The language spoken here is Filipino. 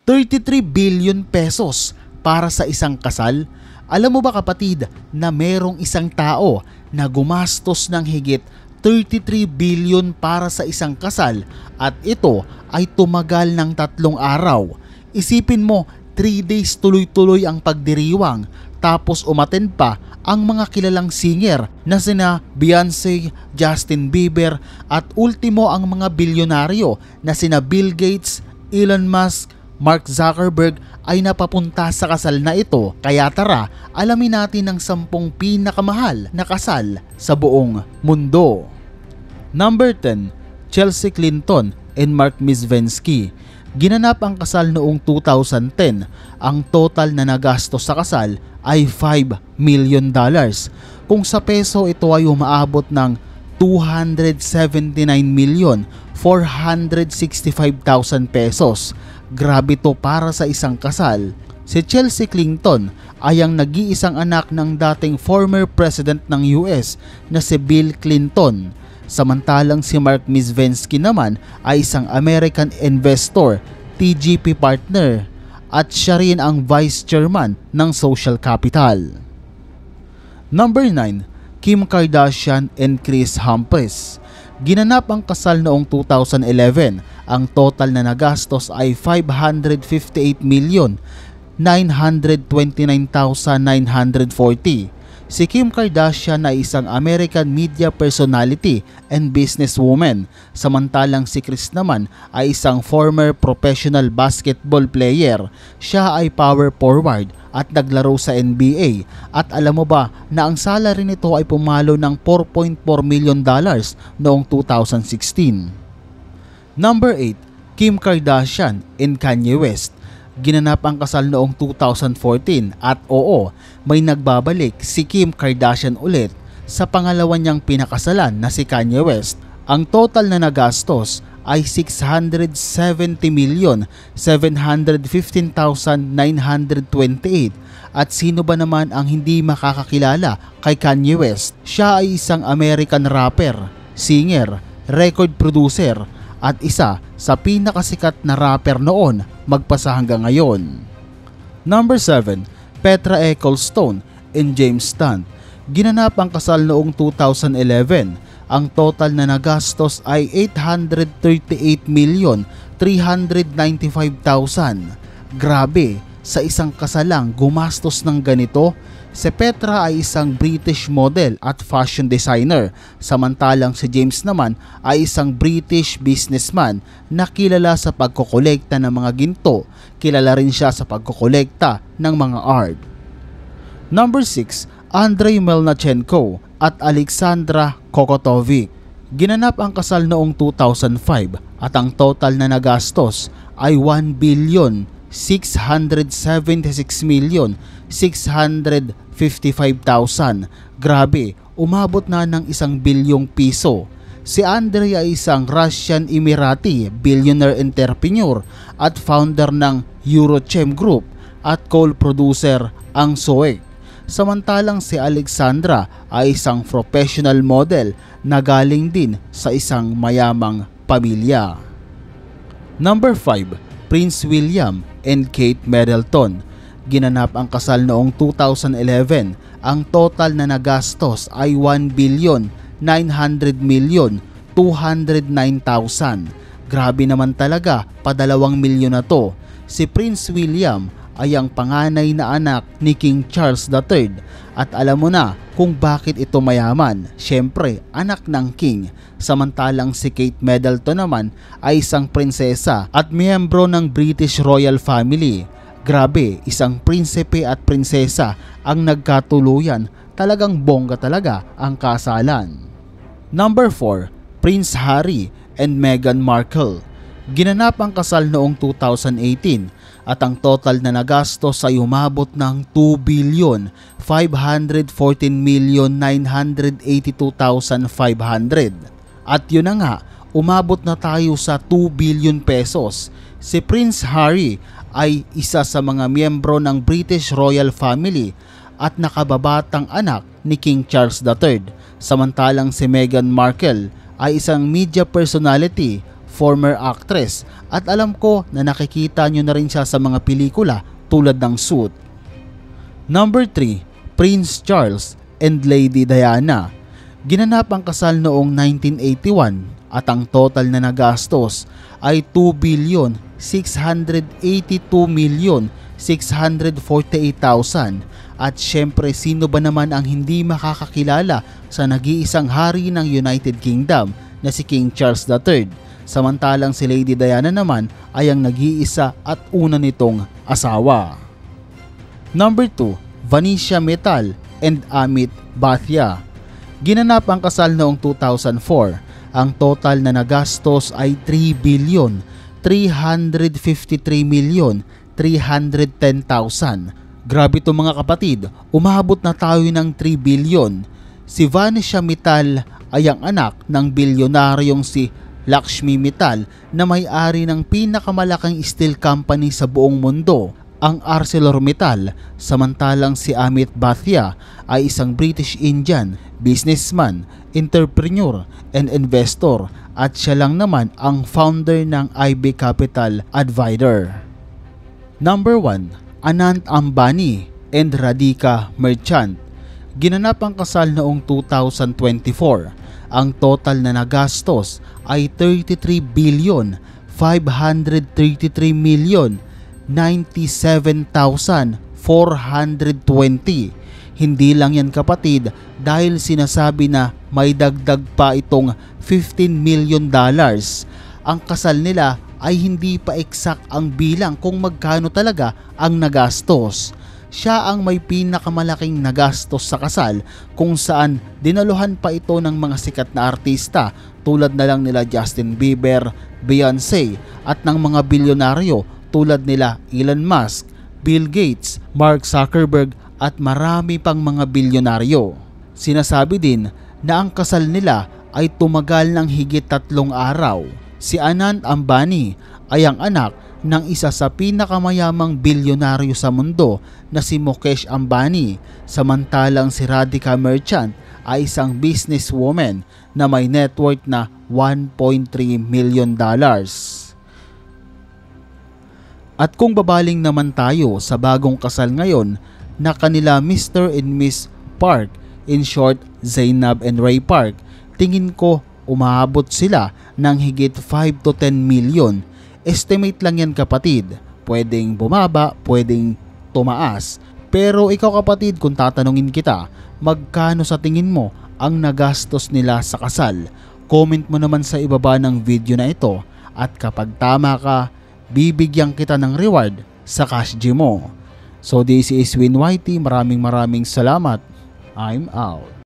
33 billion pesos para sa isang kasal? Alam mo ba kapatid na merong isang tao na gumastos ng higit 33 billion para sa isang kasal at ito ay tumagal ng 3 araw. Isipin mo, 3 days tuloy-tuloy ang pagdiriwang tapos umattend pa ang mga kilalang singer na sina Beyonce, Justin Bieber at ultimo ang mga bilyonaryo na sina Bill Gates, Elon Musk, Mark Zuckerberg ay napapunta sa kasal na ito. Kaya tara, alamin natin ang 10 pinakamahal na kasal sa buong mundo. Number 10, Chelsea Clinton and Mark Mizvensky. Ginanap ang kasal noong 2010. Ang total na nagastos sa kasal ay $5 million. Kung sa peso ito ay umaabot ng 279,465,000 pesos. Grabe to para sa isang kasal. Si Chelsea Clinton ay ang nag-iisang anak ng dating former president ng US na si Bill Clinton. Samantalang si Mark Mizvensky naman ay isang American investor, TGP partner, at siya rin ang vice chairman ng Social Capital. Number 9, Kim Kardashian and Kris Humphries. Ginanap ang kasal noong 2011. Ang total na nagastos ay 558,929,940. Si Kim Kardashian ay isang American media personality and businesswoman, samantalang si Kris naman ay isang former professional basketball player. Siya ay power forward at naglaro sa NBA. At alam mo ba na ang salary nito ay pumalo ng $4.4 million noong 2016. Number 8, Kim Kardashian and Kanye West. Ginanap ang kasal noong 2014 at oo, may nagbabalik si Kim Kardashian ulit sa pangalawa niyang pinakasalan na si Kanye West. Ang total na nagastos ay 670,715,928. At sino ba naman ang hindi makakakilala kay Kanye West? Siya ay isang American rapper, singer, record producer at isa sa pinakasikat na rapper noon magpasa hanggang ngayon. Number 7, Petra Ecclestone and James Stunt. Ginanap ang kasal noong 2011. Ang total na nagastos ay 838,395,000. Grabe, sa isang kasalang gumastos ng ganito. Si Petra ay isang British model at fashion designer, samantalang si James naman ay isang British businessman na kilala sa pagkokolekta ng mga ginto. Kilala rin siya sa pagkokolekta ng mga art. Number 6, Andrei Melnichenko at Alexandra Kokotovic. Ginanap ang kasal noong 2005 at ang total na nagastos ay 1,676,655,000. Grabe, umabot na ng 1 bilyong piso. Si Andrei ay isang Russian Emirati billionaire entrepreneur at founder ng Eurochem Group at coal producer ang SOEC. Samantalang si Alexandra ay isang professional model na galing din sa isang mayamang pamilya. Number 5, Prince William and Kate Middleton. Ginanap ang kasal noong 2011. Ang total na nagastos ay 1,900,209,000. Grabe naman talaga, pa2 milyon na to. Si Prince William ay ang panganay na anak ni King Charles III at alam mo na kung bakit ito mayaman. Siyempre, anak ng king. Samantalang si Kate Middleton naman ay isang prinsesa at miyembro ng British royal family. Grabe, isang prinsipe at prinsesa ang nagkatuluyan. Talagang bongga talaga ang kasalan. Number 4, Prince Harry and Meghan Markle. Ginanap ang kasal noong 2018 at ang total na nagastos ay umabot ng 2,514,982,500. At yun na nga, umabot na tayo sa 2 billion pesos. Si Prince Harry ay isa sa mga miyembro ng British royal family at nakababatang anak ni King Charles III. Samantalang si Meghan Markle ay isang media personality, former actress, at alam ko na nakikita nyo na rin siya sa mga pelikula tulad ng Suit. Number 3, Prince Charles and Lady Diana. Ginanap ang kasal noong 1981 at ang total na nagastos ay 2,682,648,000. At syempre, sino ba naman ang hindi makakakilala sa nag-iisang hari ng United Kingdom na si King Charles III? Samantalang si Lady Diana naman ay ang nag-iisa at una nitong asawa. Number 2, Vanessa Metal and Amit Bhatia. Ginanap ang kasal noong 2004. Ang total na nagastos ay 3,353,310,000. Grabe to mga kapatid, umabot na tayo ng 3 billion. Si Vanessa Mittal ay ang anak ng bilyonaryong si Lakshmi Mittal na may-ari ng pinakamalaking steel company sa buong mundo, ang ArcelorMittal. Samantalang si Amit Bhatia ay isang British-Indian businessman, entrepreneur and investor, at siya lang naman ang founder ng IB Capital Advisor. Number 1, Anant Ambani and Radhika Merchant. Ginanap ang kasal noong 2024. Ang total na nagastos ay 33,533,097,420. Hindi lang yan kapatid, dahil sinasabi na may dagdag pa itong $15 million. Ang kasal nila ay hindi pa eksak ang bilang kung magkano talaga ang nagastos. Siya ang may pinakamalaking nagastos sa kasal, kung saan dinaluhan pa ito ng mga sikat na artista tulad na lang nila Justin Bieber, Beyonce, at ng mga bilyonaryo tulad nila Elon Musk, Bill Gates, Mark Zuckerberg, at marami pang mga bilyonaryo. Sinasabi din na ang kasal nila ay tumagal ng higit 3 araw. Si Anant Ambani ay ang anak ng isa sa pinakamayamang bilyonaryo sa mundo na si Mukesh Ambani, samantalang si Radhika Merchant ay isang businesswoman na may net worth na $1.3 million. At kung babaling naman tayo sa bagong kasal ngayon na kanila Mr. and Miss Park, in short Zainab and Ray Park, tingin ko umaabot sila ng higit 5 to 10 million. Estimate lang yan kapatid, pwedeng bumaba, pwedeng tumaas. Pero ikaw kapatid, kung tatanungin kita, magkano sa tingin mo ang nagastos nila sa kasal? Comment mo naman sa ibaba ng video na ito, at kapag tama ka, bibigyan kita ng reward sa CashG mo. So this is Win Whitey, maraming salamat. I'm out.